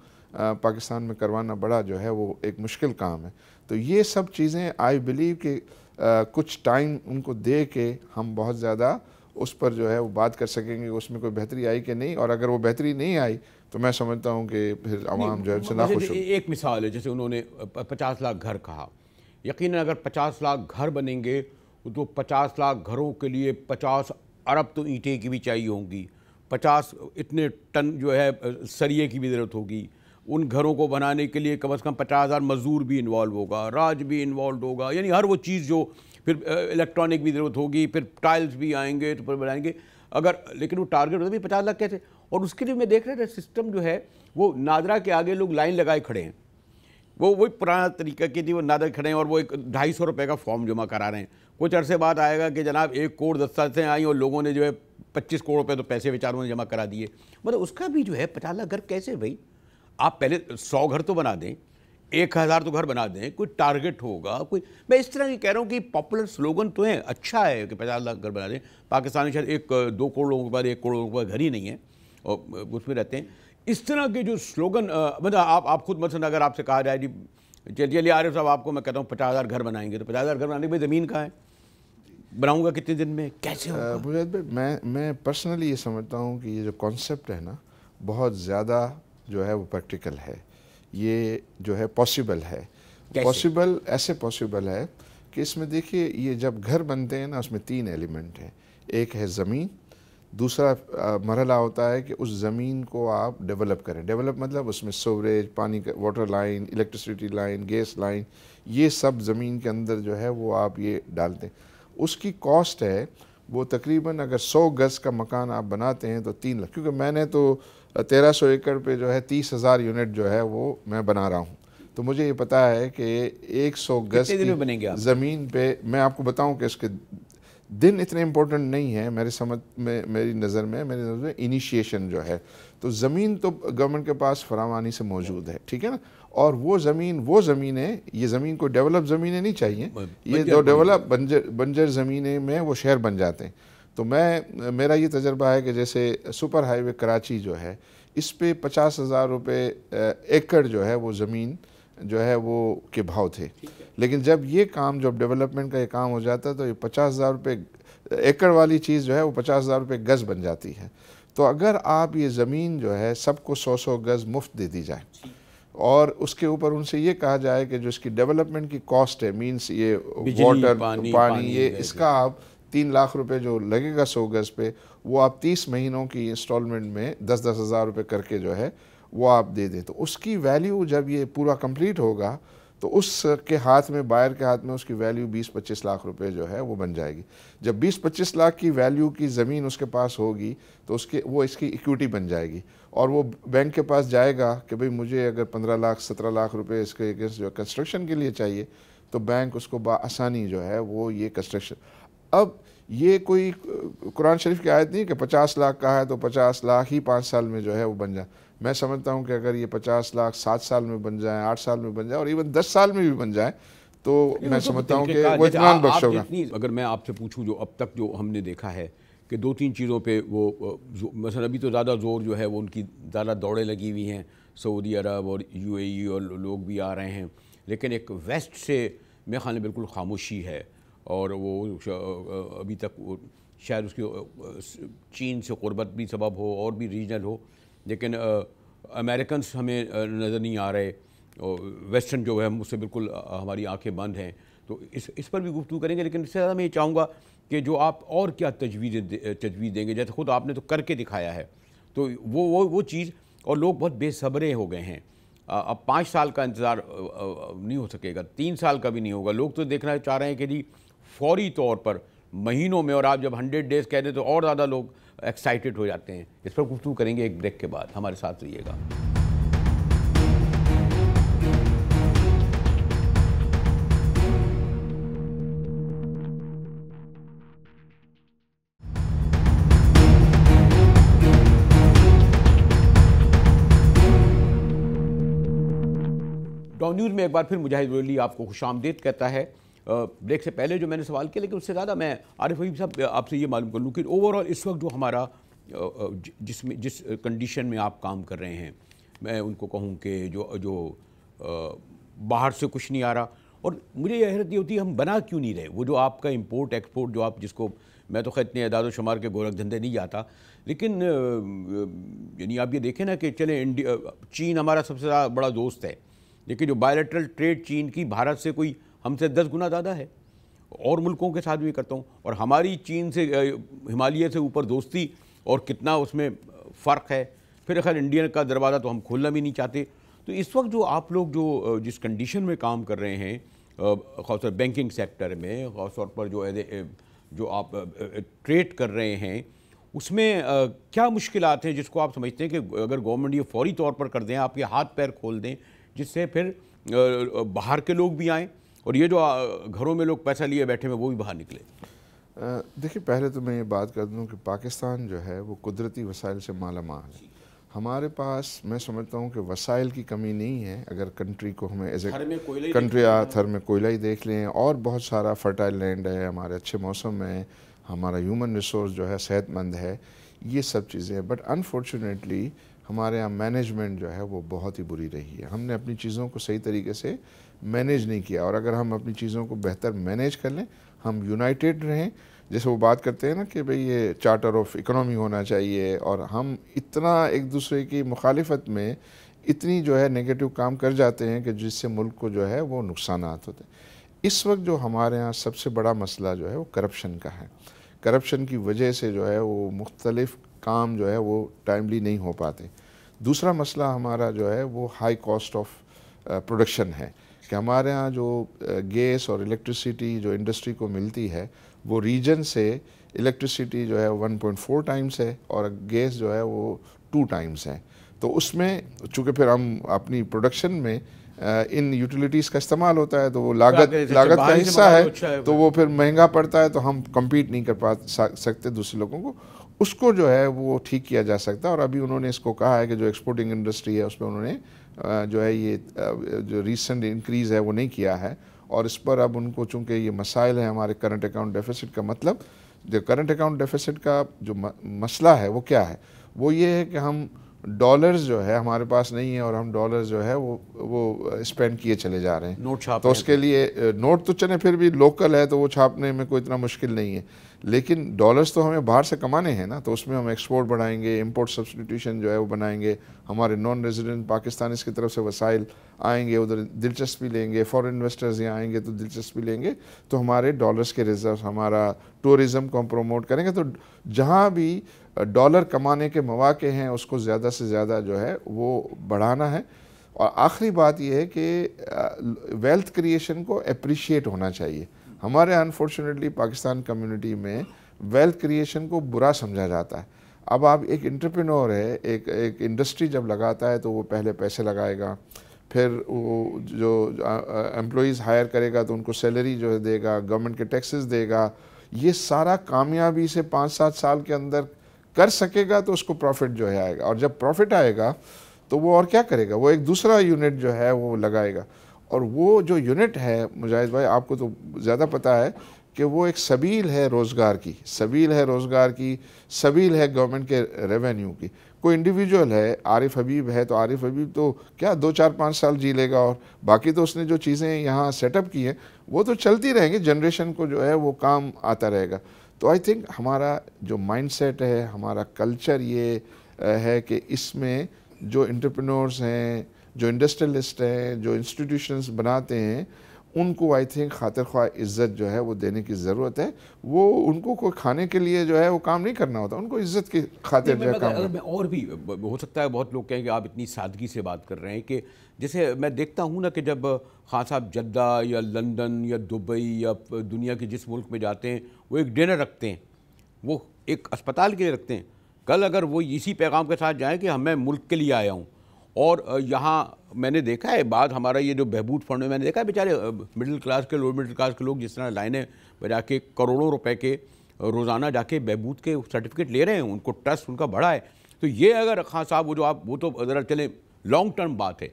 پاکستان میں کروانا بڑا جو ہے وہ ایک مشکل کام ہے۔ تو یہ سب چیزیں آئی بلیو کہ کچھ ٹائم ان کو دے کے ہم بہت زیادہ اس پر جو ہے وہ بات کر سکیں گے اس میں کوئی بہتری آئی کہ نہیں، اور اگر وہ بہتری نہیں آئی تو میں سمجھتا ہوں کہ پھر عوام جو ہے ناخوش ہوگی۔ ایک مثال ہے، جیسے انہوں نے 50 لاکھ گھر کہا، یقیناً اگر 50 لاکھ گھر بنیں گے تو 50 لاکھ گھروں کے لیے 50 ارب تو اینٹیں کی بھی چاہیے ہوں گی، 50 اتنے ٹن جو ہے سریے کی بھی ضرورت ہوگی، ان گھروں کو بنانے کے لیے کم از کم 50,000 مزدور بھی انوالو ہوگا، راج بھی انوالو ہوگا، یعنی ہر وہ چیز جو پھر الیکٹرانک بھی ضرورت ہوگی، پھر ٹائلز بھی آئیں گے تو پھر بنائیں گے، لیکن وہ ٹارگیٹ ہوتا ہے 50 لاکھ کیسے؟ اور اس کے لیے میں دیکھ رہا تھا سسٹم جو ہے وہ نادرا کے آگے لوگ لائن لگائے کھڑے ہیں، وہی پرانا طریقہ کی تھی، وہ نادر کھڑے ہیں اور وہ 250 روپے کا فارم جمع کرا رہے ہیں۔ کچھ عرصے بعد آئے گا کہ جناب 1 کروڑ دستخطیں آئیں اور لوگوں نے جو ہے 25 کروڑ روپے تو پیسے بیچاروں نے جمع کرا دیے۔ مطلب اس کا بھی جو ہے 50 لاکھ گھر کیسے بھائی؟ آپ پہلے 100 گھر تو بنا دیں، 1000 تو گھر بنا دیں, کوئی ٹارگٹ ہوگا, کوئی, میں اس طرح کی کہہ رہا ہوں کہ پاپولر سلوگن تو ہیں, اچھا ہے کہ 50 لاکھ گھر بنا دیں. پاکستان میں شاید 2 کروڑ لوگوں کے بعد 1 کروڑ لوگوں کے پاس گھر ہی نہیں ہے اور اس میں رہتے ہیں. اس طرح کے جو سلوگن, مطلب آپ خود مثلا اگر آپ سے کہا جائے جی چلیے عارف صاحب آپ کو میں کہتا ہوں 50,000 گھر بنائیں گے, تو 50,000 گھر بنانے کے بعد زمین کہاں ہے, بناؤں گا کتنے دن میں, کیسے ہوگا؟ مجاہد بھائی, میں پرسنلی یہ سمجھتا ہوں کہ یہ جو کانسیپٹ ہے نا بہت زیادہ جو ہے وہ پریکٹیکل ہے, یہ جو ہے پاسبل ہے. پاسبل ایسے پاسبل ہے کہ اس میں دیکھیے یہ جب گھر بنتے ہیں نا اس میں 3 ایلیمنٹ ہیں. ایک ہے زمین, دوسرا مرحلہ ہوتا ہے کہ اس زمین کو آپ ڈیولپ کریں. ڈیولپ مطلب اس میں سوریج, پانی کا water line, electricity line, gas line, یہ سب زمین کے اندر جو ہے وہ آپ یہ ڈالتے ہیں. اس کی کاسٹ ہے وہ تقریباً اگر 100 گز کا مکان آپ بناتے ہیں تو 3 لاکھ, کیونکہ میں نے تو 1300 ایکڑ پہ جو ہے 30,000 یونٹ جو ہے وہ میں بنا رہا ہوں, تو مجھے یہ پتا ہے کہ 100 گز کی زمین پہ, میں آپ کو بتاؤں کہ اس کے دن اتنے امپورٹنٹ نہیں ہے میرے سمجھ میں, میری نظر میں انیشیشن جو ہے, تو زمین تو گورنمنٹ کے پاس فراوانی سے موجود ہے, ٹھیک ہے نا. اور وہ زمینیں, یہ زمین کو ڈیولپ زمینیں نہیں چاہیے, یہ جو ڈیولپ بنجر زمینیں میں وہ شہر بن جاتے ہیں. تو میرا یہ تجربہ ہے کہ جیسے سپر ہائی وے کراچی جو ہے اس پہ 50,000 روپے ایکڑ جو ہے وہ زمین جو ہے وہ کے بھاؤ تھے, لیکن جب یہ کام, جب ڈیولپمنٹ کا یہ کام ہو جاتا ہے تو یہ 50,000 روپے ایکڑ والی چیز جو ہے وہ 50,000 روپے گز بن جاتی ہے. تو اگر آپ یہ زمین جو ہے سب کو 100 گز مفت دے دی جائے اور اس کے اوپر ان سے یہ کہا جائے کہ جو اس کی ڈیولپمنٹ کی کاسٹ ہے, مینس یہ واٹر, پانی, یہ اس کا آپ 3 لاکھ روپے جو لگے گا 100 گز پہ, وہ آپ 30 مہینوں کی انسٹالمنٹ میں 10,000 ہزار روپے کر کے جو ہے وہ آپ دے دیں, تو اس کی ویلیو جب یہ پورا کمپلیٹ ہوگا تو اس کے ہاتھ میں, بائر کے ہاتھ میں اس کی ویلیو 20-25 لاکھ روپے جو ہے وہ بن جائے گی. جب 20-25 لاکھ کی ویلیو کی زمین اس کے پاس ہوگی تو اس کی ایکویٹی بن جائے گی, اور وہ بینک کے پاس جائے گا کہ بھئی مجھے اگر 15 لاکھ 17 لاکھ روپے اس کے جو کنسٹرکشن کے لیے چاہیے, تو بینک اس کو بآسانی جو ہے وہ یہ کنسٹرکشن. اب یہ کوئی قرآن شریف کی آیت نہیں کہ 50 لاکھ کا ہے تو 50 لاکھ ہی 5 سال میں جو ہے وہ بن جائے. میں سمجھتا ہوں کہ اگر یہ 50 لاکھ 7 سال میں بن جائیں, 8 سال میں بن جائیں, اور ایون 10 سال میں بھی بن جائیں, تو میں سمجھتا ہوں کہ وہ اطمینان بخش ہوگا. اگر میں آپ سے پوچھوں جو اب تک جو ہم نے دیکھا ہے کہ 2-3 چیزوں پہ وہ مثلا ابھی تو زیادہ زور جو ہے وہ ان کی زیادہ دوڑیں لگی ہوئی ہیں, سعودی عرب اور UAE اور لوگ بھی آ رہے ہیں, لیکن ایک ویسٹ سے میرے خیال میں بالکل خاموشی ہے, اور وہ ابھی تک شاید اس کی چین سے قربت بھی سبب ہو اور بھی ریجنل ہو, لیکن امریکنس ہمیں نظر نہیں آ رہے, ویسٹرن جو ہے اس سے بالکل ہماری آنکھیں بند ہیں. تو اس پر بھی گفتگو کریں گے, لیکن اس سے زیادہ میں یہ چاہوں گا کہ جو آپ اور کیا تجویز دیں گے, جیسے خود آپ نے تو کر کے دکھایا ہے, تو وہ چیز, اور لوگ بہت بے صبرے ہو گئے ہیں. اب 5 سال کا انتظار نہیں ہو سکے گا, 3 سال کا بھی نہیں ہوگا. لوگ تو دیکھنا چاہ رہے ہیں کہ جی فوری طور پر مہینوں میں, اور آپ جب 100 ڈیز کہہ دیں تو اور زیادہ لوگ ایکسائٹڈ ہو جاتے ہیں. اس پر گفتگو کریں گے ایک بریک کے بعد, ہمارے ساتھ رہیے گا. ڈان نیوز میں ایک بار پھر مجاہد ولی آپ کو خوش آمدید کہتا ہے. بریک سے پہلے جو میں نے سوال کیا, لیکن اس سے زیادہ میں عارف حبیب صاحب آپ سے یہ معلوم کر لوں کہ اوورآل اس وقت جو ہمارا جس کنڈیشن میں آپ کام کر رہے ہیں, میں ان کو کہوں کہ جو باہر سے کچھ نہیں آ رہا, اور مجھے یہ حیرت یہ ہوتی ہے ہم بنا کیوں نہیں رہے. وہ جو آپ کا امپورٹ ایکسپورٹ جو آپ, جس کو میں تو خیر اتنے اعداد و شمار کے گورکھ دھندے نہیں جاتا, لیکن یعنی آپ یہ دیکھیں نا کہ چلیں چین ہمارا سب سے بڑا دوست ہے, لیکن جو بائیلیٹرل ٹریڈ چین کی بھارت سے کوئی ہم سے 10 گنا زیادہ ہے, اور ملکوں کے ساتھ بھی کرتا ہوں, اور ہماری چین سے ہمالیہ سے اوپر دوستی, اور کتنا اس میں فرق ہے. پھر خیر انڈین کا دروازہ تو ہم کھولنا بھی نہیں چاہتے. تو اس وقت جو آپ لوگ جو جس کنڈیشن میں کام کر رہے ہیں, خاص طور بینکنگ سیکٹر میں, خاص طور پر جو آپ ٹریڈ کر رہے ہیں, اس میں کیا مشکلات ہیں جس کو آپ سمجھتے ہیں کہ اگر گورنمنٹ یہ فوری طور پر کر دیں, آپ کے ہاتھ پیر کھول دیں, جس سے پھر باہر کے لوگ بھی آئیں, اور یہ جو گھروں میں لوگ پیسہ لیے بیٹھے ہیں وہ بھی باہر نکلے؟ دیکھیے, پہلے تو میں یہ بات کر دوں کہ پاکستان جو ہے وہ قدرتی وسائل سے مالا مال ہے. ہمارے پاس میں سمجھتا ہوں کہ وسائل کی کمی نہیں ہے. اگر کنٹری کو ہمیں ایز گھر میں کوئلہ اے کنٹری تھر میں کوئلہ ہی دیکھ لیں, اور بہت سارا فرٹائل لینڈ ہے, ہمارے اچھے موسم ہے, ہمارا ہیومن ریسورس جو ہے صحت مند ہے, یہ سب چیزیں ہیں. بٹ انفارچونیٹلی ہمارے یہاں مینجمنٹ جو ہے وہ بہت ہی بری رہی ہے. ہم نے اپنی چیزوں کو صحیح طریقے سے مینیج نہیں کیا, اور اگر ہم اپنی چیزوں کو بہتر مینیج کر لیں, ہم یونائٹیڈ رہیں, جیسے وہ بات کرتے ہیں نا کہ بھئی یہ چارٹر آف اکنامی ہونا چاہیے, اور ہم اتنا ایک دوسرے کی مخالفت میں اتنی جو ہے نیگیٹو کام کر جاتے ہیں کہ جس سے ملک کو جو ہے وہ نقصانات ہوتے ہیں. اس وقت جو ہمارے ہاں سب سے بڑا مسئلہ جو ہے وہ کرپشن کا ہے. کرپشن کی وجہ سے جو ہے وہ مختلف کام جو ہے وہ ٹائملی نہیں ہو پاتے. دوسرا مسئلہ ہمارا جو ہے وہ ہائی کاسٹ آف پروڈکشن ہے, کہ ہمارے ہاں جو گیس اور الیکٹریسٹی جو انڈسٹری کو ملتی ہے وہ ریجن سے الیکٹریسٹی جو ہے 1.4 ٹائمز ہے, اور گیس جو ہے وہ 2 ٹائمز ہے. تو اس میں چونکہ پھر ہم اپنی پروڈکشن میں ان یوٹیلیٹیز کا استعمال ہوتا ہے, تو وہ لاگت کا حصہ ہے, تو وہ پھر مہنگا پڑتا ہے, تو ہم کمپیٹ نہیں کر سکتے دوسرے لوگوں کو. اس کو جو ہے وہ ٹھیک کیا جا سکتا ہے, اور ابھی انہوں نے اس کو کہا ہے کہ جو ایکسپورٹنگ انڈسٹری ہے اس میں انہوں نے جو ہے یہ جو ریسنٹ انکریز ہے وہ نہیں کیا ہے, اور اس پر اب ان کو چونکہ یہ مسائل ہیں ہمارے کرنٹ اکاؤنٹ ڈیفیسٹ کا. مطلب جو کرنٹ اکاؤنٹ ڈیفیسٹ کا جو مسئلہ ہے وہ کیا ہے, وہ یہ ہے کہ ہم ڈالرز جو ہے ہمارے پاس نہیں ہے, اور ہم ڈالرز جو ہے وہ اسپینڈ کیے چلے جا رہے ہیں. نوٹ چھاپ, تو اس کے لیے نوٹ تو چلیں پھر بھی لوکل ہے, تو وہ چھاپنے میں کوئی اتنا مشکل نہیں ہے, لیکن ڈالرز تو ہمیں باہر سے کمانے ہیں نا. تو اس میں ہم ایکسپورٹ بڑھائیں گے, امپورٹ سبسٹیٹیوشن جو ہے وہ بنائیں گے, ہمارے نان ریزیڈنٹ پاکستانیز کی طرف سے وسائل آئیں گے, ادھر دلچسپی لیں گے, فورن انویسٹرز یہاں آئیں گے تو دلچسپی لیں گے, تو ہمارے ڈالرز کے ریزرو, ہمارا ٹورزم کو ہم پروموٹ کریں گے. تو جہاں بھی ڈالر کمانے کے مواقع ہیں اس کو زیادہ سے زیادہ جو ہے وہ بڑھانا ہے. اور آخری بات یہ ہے کہ ویلتھ کریشن کو اپریشیٹ ہونا چاہیے. ہمارے انفارچونیٹلی پاکستان کمیونٹی میں ویلتھ کریشن کو برا سمجھا جاتا ہے. اب آپ ایک انٹرپرینور ہے, ایک انڈسٹری جب لگاتا ہے تو وہ پہلے پیسے لگائے گا, پھر وہ جو امپلائیز ہائر کرے گا تو ان کو سیلری جو ہے دے گا, گورنمنٹ کے ٹیکسز دے گا. یہ سارا کامیابی سے 5-7 سال کے اندر کر سکے گا تو اس کو پروفٹ جو ہے آئے گا, اور جب پروفٹ آئے گا تو وہ اور کیا کرے گا, وہ ایک دوسرا یونٹ جو ہے وہ لگائے گا. اور وہ جو یونٹ ہے مجاہد بھائی, آپ کو تو زیادہ پتہ ہے کہ وہ ایک سبیل ہے روزگار کی, سبیل ہے گورنمنٹ کے ریونیو کی. کوئی انڈیویجول ہے, عارف حبیب ہے, تو عارف حبیب تو کیا 2-4-5 سال جی لے گا, اور باقی تو اس نے جو چیزیں یہاں سیٹ اپ کی ہیں وہ تو چلتی رہیں گی, جنریشن کو جو ہے وہ کام آتا رہے گا. تو آئی تھنک ہمارا جو مائنڈ سیٹ ہے, ہمارا کلچر یہ ہے کہ اس میں جو انٹرپرینورز ہیں, جو انڈسٹریلسٹ ہیں, جو انسٹیٹیوشنز بناتے ہیں, ان کو آئی تھنک خاطر خواہ عزت جو ہے وہ دینے کی ضرورت ہے. وہ ان کو کوئی کھانے کے لیے جو ہے وہ کام نہیں کرنا ہوتا, ان کو عزت کی خاطر جو ہے کام کرنا. اور بھی ہو سکتا ہے بہت لوگ کہیں کہ آپ اتنی سادگی سے بات کر رہے ہیں, کہ جیسے میں دیکھتا ہوں نا کہ جب خان صاحب جدہ یا لندن یا دبئی یا دنیا کے جس ملک میں جاتے ہیں وہ ایک ڈنر رکھتے ہیں, وہ ایک اسپتال کے لیے رکھتے ہیں. کل اگر وہ اسی پیغام کے ساتھ جائیں کہ میں ملک کے لیے آیا ہوں, اور یہاں میں نے دیکھا ہے بعد ہمارا یہ جو بہبود فنڈ میں نے دیکھا ہے بیچارے مڈل کلاس کے, لوور مڈل کلاس کے لوگ جس طرح لائنیں بجا کے کروڑوں روپے کے روزانہ جا کے بہبود کے سرٹیفکیٹ لے رہے ہیں, ان کو ٹرسٹ ان کا بڑا ہے. تو یہ اگر خان صاحب وہ تو ذرا چلیں لانگ ٹرم بات ہے.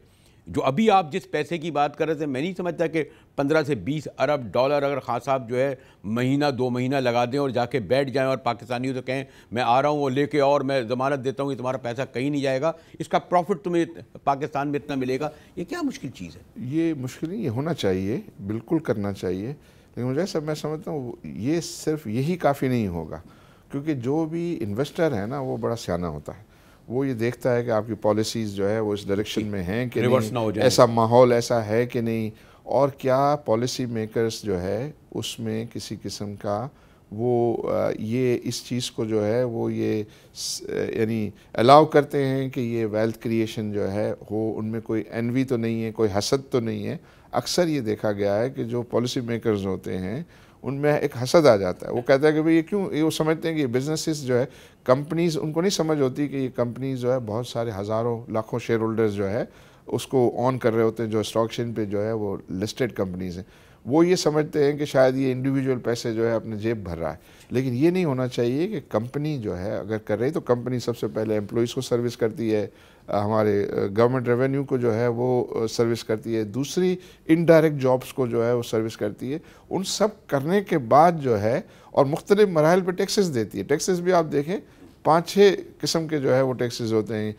جو ابھی آپ جس پیسے کی بات کر رہے تھے, میں نہیں سمجھتا کہ 15 سے 20 ارب ڈالر اگر خان صاحب جو ہے مہینہ 2 مہینہ لگا دیں اور جا کے بیٹھ جائیں اور پاکستانیوں تو کہیں میں آ رہا ہوں وہ لے کے, اور میں ضمانت دیتا ہوں کہ تمہارا پیسہ کہیں نہیں جائے گا, اس کا پروفٹ تمہیں پاکستان میں اتنا ملے گا, یہ کیا مشکل چیز ہے؟ یہ مشکل نہیں, یہ ہونا چاہیے, بالکل کرنا چاہیے. لیکن مجھے سب میں سمجھتا ہوں یہ صرف یہی کافی نہیں ہوگا, کیونکہ جو بھی انویسٹر ہے نا وہ بڑا سیانہ ہوتا ہے. وہ یہ دیکھتا ہے کہ آپ کی پالیسیز جو ہے وہ اس ڈائریکشن میں ہیں کہ نہیں, ایسا ماحول ایسا ہے کہ نہیں, اور کیا پالیسی میکرز جو ہے اس میں کسی قسم کا وہ یہ اس چیز کو جو ہے وہ یہ یعنی الاؤ کرتے ہیں کہ یہ ویلتھ کریشن جو ہے ہو, ان میں کوئی انوی تو نہیں ہے, کوئی حسد تو نہیں ہے. اکثر یہ دیکھا گیا ہے کہ جو پالیسی میکرز ہوتے ہیں ان میں ایک حسد آ جاتا ہے. وہ کہتا ہے کہ بھئی یہ کیوں, یہ وہ سمجھتے ہیں کہ یہ بزنسز جو ہے کمپنیز, ان کو نہیں سمجھ ہوتی کہ یہ کمپنیز جو ہے بہت سارے ہزاروں لاکھوں شیئر ہولڈرز جو ہے اس کو آن کر رہے ہوتے ہیں, جو اسٹاک ایکسچینج پہ جو ہے وہ لسٹڈ کمپنیز ہیں. وہ یہ سمجھتے ہیں کہ شاید یہ انڈیویجول پیسے جو ہے اپنے جیب بھر رہا ہے، لیکن یہ نہیں ہونا چاہیے کہ کمپنی جو ہے اگر کر رہی تو کمپنی سب سے پہلے امپلائیز کو سروس کرتی ہے، ہمارے گورنمنٹ ریونیو کو جو ہے وہ سروس کرتی ہے، دوسری انڈائریکٹ جابس کو جو ہے وہ سروس کرتی ہے، ان سب کرنے کے بعد جو ہے اور مختلف مراحل پہ ٹیکسز دیتی ہے۔ ٹیکسز بھی آپ دیکھیں 5-6 قسم کے جو ہے وہ ٹیکسز ہوتے ہیں،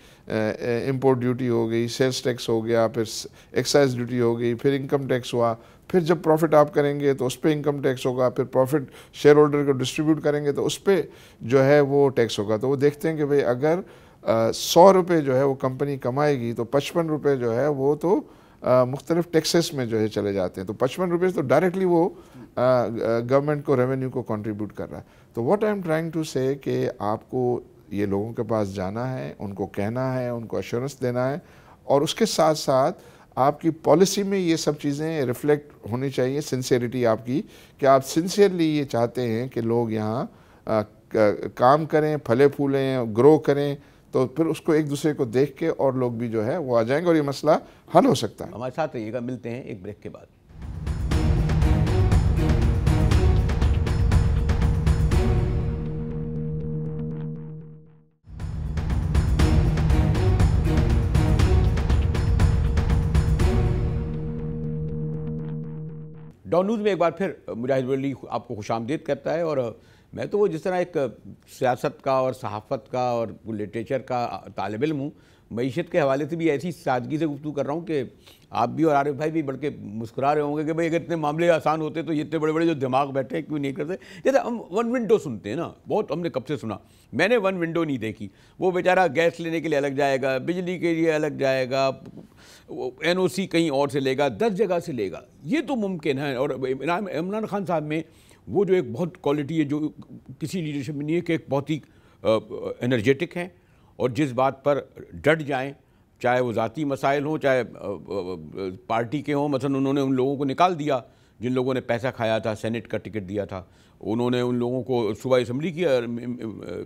امپورٹ ڈیوٹی ہو گئی، سیلز ٹیکس ہو گیا، پھر ایکسائز ڈیوٹی ہو گئی، پھر انکم ٹیکس ہوا، پھر جب پروفٹ آپ کریں گے تو اس پہ انکم ٹیکس ہوگا، پھر پروفٹ شیئر ہولڈر کو ڈسٹریبیوٹ کریں گے تو اس پہ جو ہے وہ ٹیکس ہوگا۔ تو وہ دیکھتے ہیں کہ بھئی اگر 100 روپے جو ہے وہ کمپنی کمائے گی تو 55 روپے جو ہے وہ تو مختلف ٹیکسز میں جو ہے چلے جاتے ہیں، تو 55 روپے تو ڈائریکٹلی وہ گورنمنٹ کو ریونیو کو کنٹریبیوٹ کر رہا ہے۔ تو what I am trying to say کہ آپ کو یہ لوگوں کے پاس جانا ہے، ان کو کہنا ہے، ان کو ایشورنس دینا ہے، اور اس کے ساتھ ساتھ آپ کی پالیسی میں یہ سب چیزیں ریفلیکٹ ہونی چاہیے، سنسیئرٹی آپ کی، کہ آپ سنسیئرلی یہ چاہتے ہیں کہ لوگ یہاں کام کریں، پھلے پھولیں، گرو کریں، تو پھر اس کو ایک دوسرے کو دیکھ کے اور لوگ بھی جو ہے وہ آ جائیں گے اور یہ مسئلہ حل ہو سکتا ہے۔ ہمارے ساتھ رہیے گا، ملتے ہیں ایک بریک کے بعد۔ ڈان نیوز میں ایک بار پھر مجاہد ولی آپ کو خوش آمدید کرتا ہے، اور میں تو وہ جس طرح ایک سیاست کا اور صحافت کا اور لٹریچر کا طالب علم ہوں، معیشت کے حوالے سے بھی ایسی سادگی سے گفتگو کر رہا ہوں کہ آپ بھی اور عارف بھائی بھی بڑھ کے مسکرا رہے ہوں گے کہ بھئی اگر اتنے معاملے آسان ہوتے تو یہ اتنے بڑے بڑے جو دماغ بیٹھے کیوں نہیں کرتے۔ جیسے ہم ون ونڈو سنتے ہیں نا، بہت ہم نے کب سے سنا، میں نے ون ونڈو نہیں دیکھی، وہ بیچارہ گیس لینے کے لیے الگ جائے گا، بجلی کے لیے الگ جائے گا، این او سی کہیں اور سے لے گا، 10 جگہ سے لے گا، یہ تو ممکن ہے۔ اور عمران خان صاحب میں وہ جو ایک بہت کوالٹی ہے جو کسی لیڈرشپ میں نہیں ہے، کہ ایک بہت ہی انرجیٹک ہیں، اور جس بات پر ڈٹ جائیں، چاہے وہ ذاتی مسائل ہوں، چاہے پارٹی کے ہوں۔ مثلا انہوں نے ان لوگوں کو نکال دیا جن لوگوں نے پیسہ کھایا تھا، سینٹ کا ٹکٹ دیا تھا، انہوں نے ان لوگوں کو صوبہ اسمبلی کی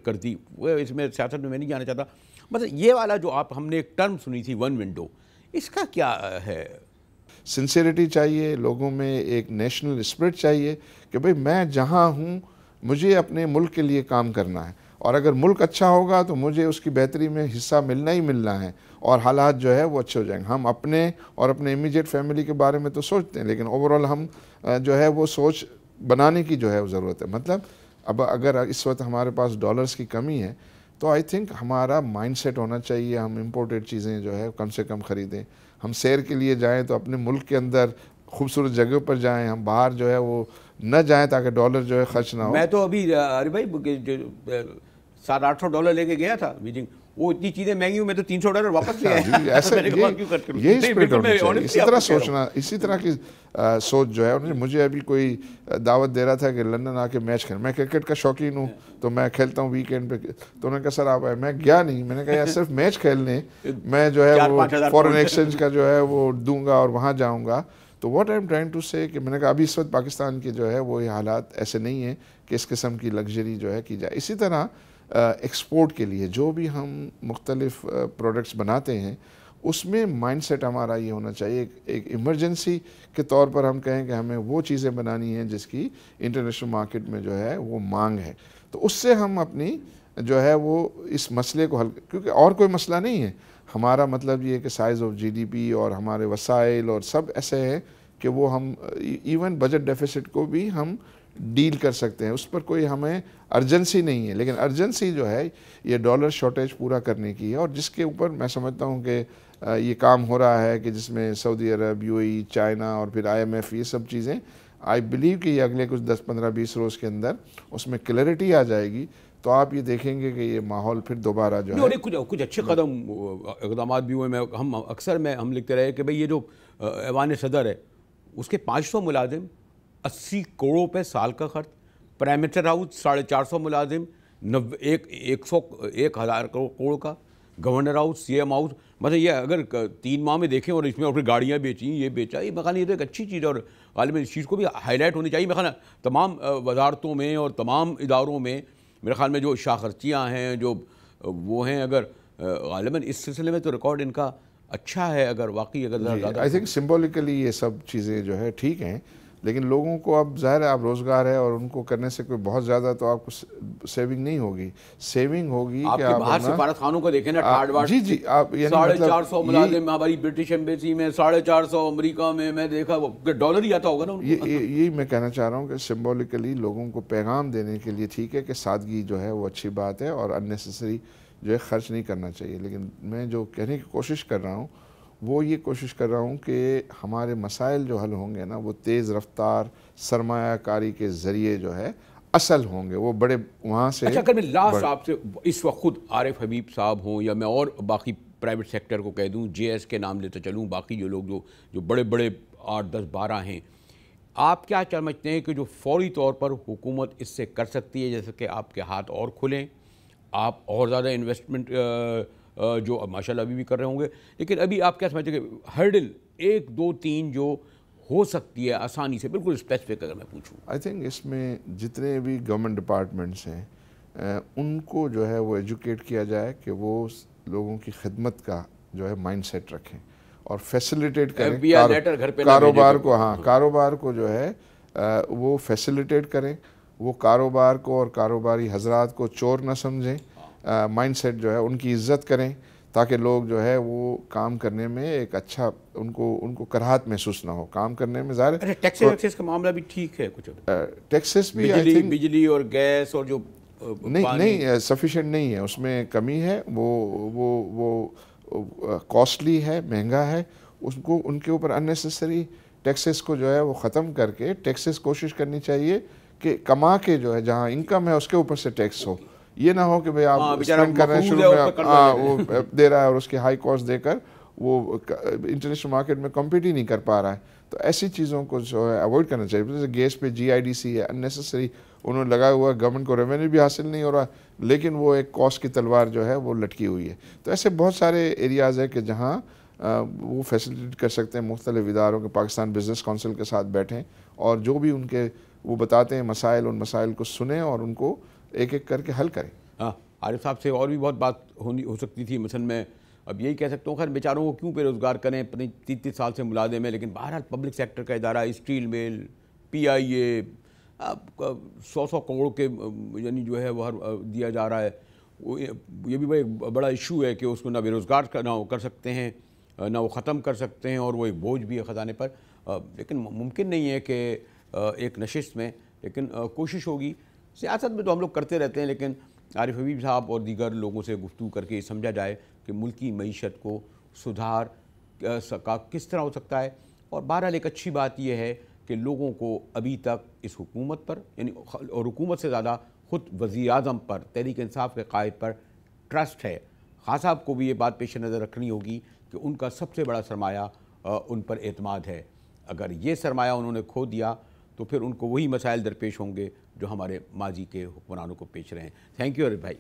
کر دی۔ وہ اس میں سیاست میں نہیں جانا چاہتا۔ مطلب یہ والا جو ہم نے ایک ٹرم سنی تھی ون ونڈو، اس کا کیا ہے؟ سنسیئرٹی چاہیے لوگوں میں، ایک نیشنل اسپرٹ چاہیے کہ بھئی میں جہاں ہوں مجھے اپنے ملک کے لیے کام کرنا ہے، اور اگر ملک اچھا ہوگا تو مجھے اس کی بہتری میں حصہ ملنا ہی ملنا ہے، اور حالات جو ہے وہ اچھے ہو جائیں گے۔ ہم اپنے اور اپنے امیجیٹ فیملی کے بارے میں تو سوچتے ہیں، لیکن اوورال ہم جو ہے وہ سوچ بنانے کی جو ہے وہ ضرورت ہے۔ مطلب اب اگر اس وقت ہمارے پاس ڈالرز کی کمی ہے تو آئی تھنک ہمارا مائنڈ سیٹ ہونا چاہیے، ہم امپورٹڈ چیزیں جو ہے کم سے کم خریدیں، ہم سیر کے لیے جائیں تو اپنے ملک کے اندر خوبصورت جگہ پر جائیں، ہم باہر جو ہے وہ نہ جائیں تاکہ ڈالر جو ہے خرچ نہ ہو۔ میں تو ابھی ارے بھائی $700-800 لے کے گیا تھا بیجنگ، وہ اتنی چیزیں مہنگی ہوئی، میں تو $300 واپس لے آیا۔ یہی اسپرٹ ہونی چاہیے، اسی طرح سوچنا، اسی طرح کی سوچ جو ہے۔ مجھے ابھی کوئی دعوت دے رہا تھا کہ لندن آ کے میچ کھیل، میں کرکٹ کا شوقین ہوں تو میں کھیلتا ہوں ویکینڈ پہ، تو انہوں نے کہا سر آپ آئے، میں گیا نہیں، میں نے کہا یار صرف میچ کھیلنے میں جو ہے وہ فورن ایکسچینج کا جو ہے وہ دوں گا اور وہاں جاؤں گا۔ تو what I am trying to say کہ میں نے کہا ابھی اس وقت پاکستان کے جو ہے وہ یہ حالات ایسے نہیں ہیں کہ اس قسم کی لگژری جو ہے کی جائے۔ اسی طرح ایکسپورٹ کے لیے جو بھی ہم مختلف پروڈکٹس بناتے ہیں اس میں مائنڈ سیٹ ہمارا یہ ہونا چاہیے، ایک ایمرجنسی کے طور پر ہم کہیں کہ ہمیں وہ چیزیں بنانی ہیں جس کی انٹرنیشنل مارکیٹ میں جو ہے وہ مانگ ہے، تو اس سے ہم اپنی جو ہے وہ اس مسئلے کو حل، کیونکہ اور کوئی مسئلہ نہیں ہے ہمارا، مطلب یہ کہ size of G D P اور ہمارے وسائل اور سب ایسے ہیں کہ وہ ہم ایون بجٹ ڈیفیسٹ کو بھی ہم ڈیل کر سکتے ہیں، اس پر کوئی ہمیں ارجنسی نہیں ہے، لیکن ارجنسی جو ہے یہ ڈالر شارٹیج پورا کرنے کی ہے، اور جس کے اوپر میں سمجھتا ہوں کہ یہ کام ہو رہا ہے کہ جس میں سعودی عرب، یو اے ای، چائنا اور پھر آئی ایم ایف، یہ سب چیزیں آئی بلیو کہ یہ اگلے کچھ 10-15-20 روز کے اندر اس میں کلیئرٹی آ جائے گی، تو آپ یہ دیکھیں گے کہ یہ ماحول پھر دوبارہ جو ہے کچھ اچھے اقدامات بھی ہوئے۔ ہم اکثر ہم لکھتے رہے کہ بھئی یہ جو ایوان صدر ہے اس کے 500 ملازم، 80 کروڑ روپے سال کا خرچ، پرائم منسٹر ہاؤس 450 ملازم، 1,000 کروڑ کا، governor house, C M house, مطلب یہ اگر 3 ماہ میں دیکھیں اور اس میں اور پھر گاڑیاں بیچیں، یہ بیچا، یہ مخالی، یہ تو ایک اچھی چیز ہے، اور غالباً اس چیز کو بھی ہائی لائٹ ہونی چاہیے۔ مخالی تمام وزارتوں میں اور تمام اداروں میں میرے خیال میں جو شاخرچیاں ہیں، جو وہ ہیں، اگر غالباً اس سلسلے میں تو ریکارڈ ان کا اچھا ہے، اگر واقعی اگر آئی تھنک سمبولکلی یہ سب چیزیں جو ہے ٹھیک ہیں، لیکن لوگوں کو اب ظاہر ہے آپ روزگار ہے اور ان کو کرنے سے کوئی بہت زیادہ تو آپ کو سیونگ نہیں ہوگی. سیونگ ہوگی آپ کہ کے آپ باہر سفارت خانوں کو دیکھیں نا, ٹھاٹ باٹ, جی آپ یعنی 450 ملازم ہماری برٹش ایمبیسی میں, 450 امریکہ میں دیکھا, وہ ڈالر ہی آتا ہوگا نا ان کو. یہی میں کہنا چاہ رہا ہوں کہ سمبولکلی لوگوں کو پیغام دینے کے لیے ٹھیک ہے کہ سادگی جو ہے وہ اچھی بات ہے اور اننیسیسری جو ہے خرچ نہیں کرنا چاہیے, لیکن میں جو کہنے کی کوشش کر رہا ہوں وہ یہ کوشش کر رہا ہوں کہ ہمارے مسائل جو حل ہوں گے نا وہ تیز رفتار سرمایہ کاری کے ذریعے جو ہے اصل ہوں گے, وہ بڑے وہاں سے. اچھا, اگر میں لاسٹ آپ سے اس وقت خود عارف حبیب صاحب ہوں یا میں اور باقی پرائیویٹ سیکٹر کو کہہ دوں, جے ایس کے نام لیتے چلوں, باقی جو لوگ جو بڑے بڑے 8 10 12 ہیں, آپ کیا سمجھتے ہیں کہ جو فوری طور پر حکومت اس سے کر سکتی ہے, جیسے کہ آپ کے ہاتھ اور کھلیں, آپ اور زیادہ انویسٹمنٹ جو ماشاءاللہ ابھی بھی کر رہے ہوں گے, لیکن ابھی آپ کیا سمجھتے ہیں کہ ہرڈل 1 2 3 جو ہو سکتی ہے آسانی سے, بالکل اسپیسیفک اگر میں پوچھوں؟ آئی تھنک اس میں جتنے بھی گورنمنٹ ڈپارٹمنٹس ہیں ان کو جو ہے وہ ایجوکیٹ کیا جائے کہ وہ لوگوں کی خدمت کا جو ہے مائنڈ سیٹ رکھیں اور فیسیلیٹیٹ کریں کاروبار کو. ہاں, کاروبار کو جو ہے وہ فیسیلیٹیٹ کریں, وہ کاروبار کو اور کاروباری حضرات کو چور نہ سمجھیں, مائنڈ سیٹ جو ہے ان کی عزت کریں تاکہ لوگ جو ہے وہ کام کرنے میں ایک اچھا ان کو کراہت محسوس نہ ہو کام کرنے میں. ظاہر ہے ٹیکسز کا معاملہ بھی ٹھیک ہے, کچھ ٹیکسز بھی بجلی اور گیس اور جو نہیں سفیشینٹ نہیں ہے, اس میں کمی ہے, وہ کاسٹلی ہے, مہنگا ہے, ان کے اوپر اننیسیسری ٹیکسز کو جو ہے وہ ختم کر کے ٹیکسز کوشش کرنی چاہیے کہ کما کے جو ہے جہاں انکم ہے اس کے اوپر سے ٹیکس ہو. یہ نہ ہو کہ بھئی آپ اسپینڈ کر رہے ہیں شروع میں وہ دے رہا ہے اور اس کی ہائی کاسٹ دے کر وہ انٹرنیشنل مارکیٹ میں کمپیٹ ہی نہیں کر پا رہا ہے. تو ایسی چیزوں کو جو ہے اوائڈ کرنا چاہیے. جیسے گیس پہ GIDC ہے, اننیسیسری انہوں نے لگا ہوا, گورنمنٹ کو ریونیو بھی حاصل نہیں ہو رہا, لیکن وہ ایک کاسٹ کی تلوار جو ہے وہ لٹکی ہوئی ہے. تو ایسے بہت سارے ایریاز ہیں کہ جہاں وہ فیسیلیٹیٹ کر سکتے ہیں مختلف اداروں کے. پاکستان بزنس کونسل کے ساتھ بیٹھیں اور جو بھی ان کے وہ بتاتے ہیں مسائل, ان مسائل کو سنیں اور ان کو ایک ایک کر کے حل کریں. عارف صاحب سے اور بھی بہت بات ہو سکتی تھی, مثلا میں اب یہی کہہ سکتا ہوں, خیر بیچاروں کو کیوں بے روزگار کریں, 30 سال سے ملازم ہیں, لیکن بہرحال پبلک سیکٹر کا ادارہ, اسٹیل مل, PIA, 100 کروڑ کے یعنی جو ہے وہ دیا جا رہا ہے. یہ بھی ایک بڑا ایشو ہے کہ اس کو نہ بے روزگار نہ کر سکتے ہیں نہ وہ ختم کر سکتے ہیں, اور وہ ایک بوجھ بھی ہے خزانے پر. لیکن ممکن نہیں ہے کہ ایک نشست میں, لیکن کوشش ہوگی. سیاست میں تو ہم لوگ کرتے رہتے ہیں, لیکن عارف حبیب صاحب اور دیگر لوگوں سے گفتگو کر کے یہ سمجھا جائے کہ ملکی معیشت کو سدھار کس طرح ہو سکتا ہے. اور بہرحال ایک اچھی بات یہ ہے کہ لوگوں کو ابھی تک اس حکومت پر, یعنی اور حکومت سے زیادہ خود وزیر اعظم پر, تحریک انصاف کے قائد پر ٹرسٹ ہے. خان صاحب کو بھی یہ بات پیش نظر رکھنی ہوگی کہ ان کا سب سے بڑا سرمایہ ان پر اعتماد ہے. اگر یہ سرمایہ انہوں نے کھو دیا تو پھر ان کو وہی مسائل درپیش ہوں گے جو ہمارے ماضی کے حکمرانوں کو پیش رہے ہیں. تھینک یو عارف بھائی.